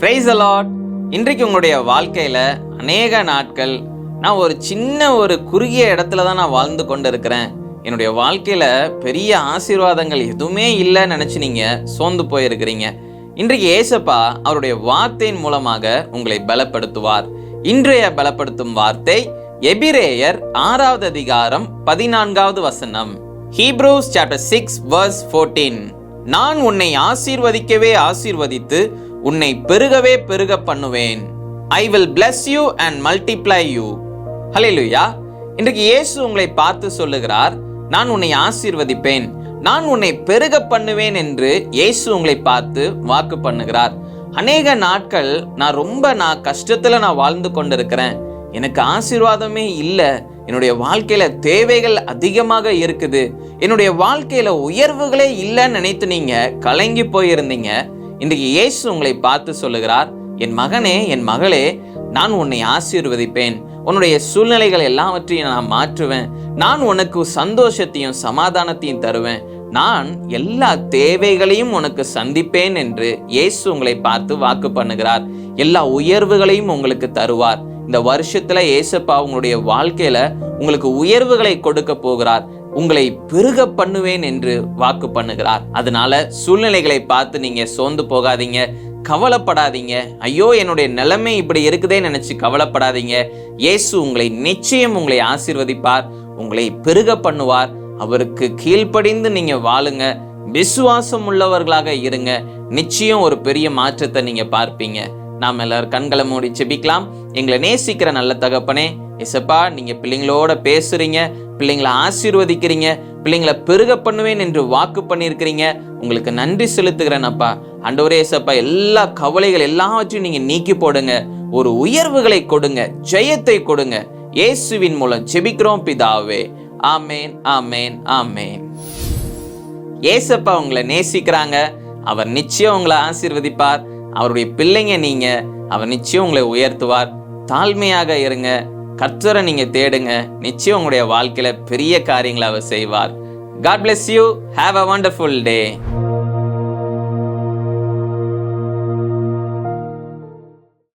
Praise the Lord. இன்றைக்கு உங்களுடைய வாழ்க்கையில அநேக நாட்கள் நான் ஒரு குறுகிய இடத்துல தான் நான் வாழ்ந்து கொண்டு இருக்கிறேன், என்னுடைய வாழ்க்கையில பெரிய ஆசீர்வாதங்கள் எதுவுமே இல்லைன்னு நினைச்சு நீங்க சோர்ந்து போயிருக்கிறீங்க. இன்றைக்கு ஏசப்பா அவருடைய வார்த்தையின் மூலமாக உங்களை பலப்படுத்துவார். இன்றைய பலப்படுத்தும் வார்த்தை எபிரேயர் 6வது அதிகாரம் 14வது வசனம். Hebrews chapter 6 verse 14. நான் உன்னை ஆசீர்வதிக்கவே ஆசீர்வதித்து உன்னை பெருகவே பெருக பண்ணுவேன். I will bless you and multiply you. ஹல்லேலூயா. இன்றைக்கு இயேசு உங்களை பார்த்து சொல்லுகிறார், நான் உன்னை ஆசீர்வதிப்பேன், நான் உன்னை பெருக பண்ணுவேன் என்று இயேசு உங்களை பார்த்து வாக்கு பண்ணுகிறார். அநேக நாட்கள் நான் கஷ்டத்துல வாழ்ந்து கொண்டிருக்கிறேன், எனக்கு ஆசீர்வாதமே இல்லை, என்னுடைய வாழ்க்கையில தேவைகள் அதிகமாக இருக்குது, என்னுடைய வாழ்க்கையில உயர்வுகளே இல்லைன்னு நினைத்து நீங்க கலங்கி போயிருந்தீங்க. இன்றைக்கு இயேசு உங்களை பார்த்து சொல்லுகிறார், என் மகனே, என் மகளே, நான் உன்னை ஆசீர்வதிப்பேன், உன்னுடைய சூழ்நிலைகள் எல்லாவற்றையும் நான் மாற்றுவேன், நான் உனக்கு சந்தோஷத்தையும் சமாதானத்தையும் தருவேன், நான் எல்லா தேவைகளையும் உனக்கு சந்திப்பேன் என்று இயேசு உங்களை பார்த்து வாக்கு பண்ணுகிறார். எல்லா உயர்வுகளையும் உங்களுக்கு தருவார். இந்த வருஷத்துல ஏசப்பா உங்களுடைய வாழ்க்கையில உங்களுக்கு உயர்வுகளை கொடுக்க போகிறார், உங்களை பெருக பண்ணுவேன் என்று வாக்கு பண்ணுகிறார். அதனால சூழ்நிலைகளை பார்த்து நீங்க சோர்ந்து போகாதீங்க, கவலைப்படாதீங்க. ஐயோ, என்னுடைய நிலைமை இப்படி இருக்குதே நினைச்சு கவலைப்படாதீங்க. இயேசு நிச்சயம் உங்களை ஆசீர்வதிப்பார், உங்களை பெருக பண்ணுவார். அவருக்கு கீழ்ப்படிந்து நீங்க வாழுங்க, விசுவாசம் உள்ளவர்களாக இருங்க, நிச்சயம் ஒரு பெரிய மாற்றத்தை நீங்க பார்ப்பீங்க. நாம் எல்லாரும் கண்களை மூடி ஜெபிக்கலாம். எங்களை நேசிக்கிற நல்ல தகப்பனே, ஏசப்பா, நீங்க பிள்ளைங்களோட பேசுறீங்க, பிள்ளைங்களை ஆசீர்வதிக்கிறீங்க, பிள்ளைங்களை பெருக பண்ணுவேன் என்று வாக்கு பண்ணியிருக்கிறீங்க. உங்களுக்கு நன்றி செலுத்துகிறேன் அப்பா. ஆண்டவரே ஏசப்பா, எல்லா கவலைகள் எல்லாவற்றையும் நீங்க நீக்கி போடுங்க, ஒரு உயர்வுகளை கொடுங்க, ஜெயத்தை கொடுங்க. இயேசுவின் மூலம் ஜெபிக்கிறோம் பிதாவே. ஆமேன், ஆமேன், ஆமேன். ஏசப்பா உங்களை நேசிக்கிறாங்க, அவர் நிச்சயம் உங்களை ஆசீர்வதிப்பார். அவருடைய பிள்ளைங்க நீங்க, அவர் நிச்சயம் உங்களை உயர்த்துவார். தாழ்மையாக இருங்க, கர்த்தரை நீங்க தேடுங்க, நிச்சயம் உங்களுடைய வாழ்க்கையில பெரிய காரியங்களை அவர் செய்வார். God bless you. Have a wonderful day.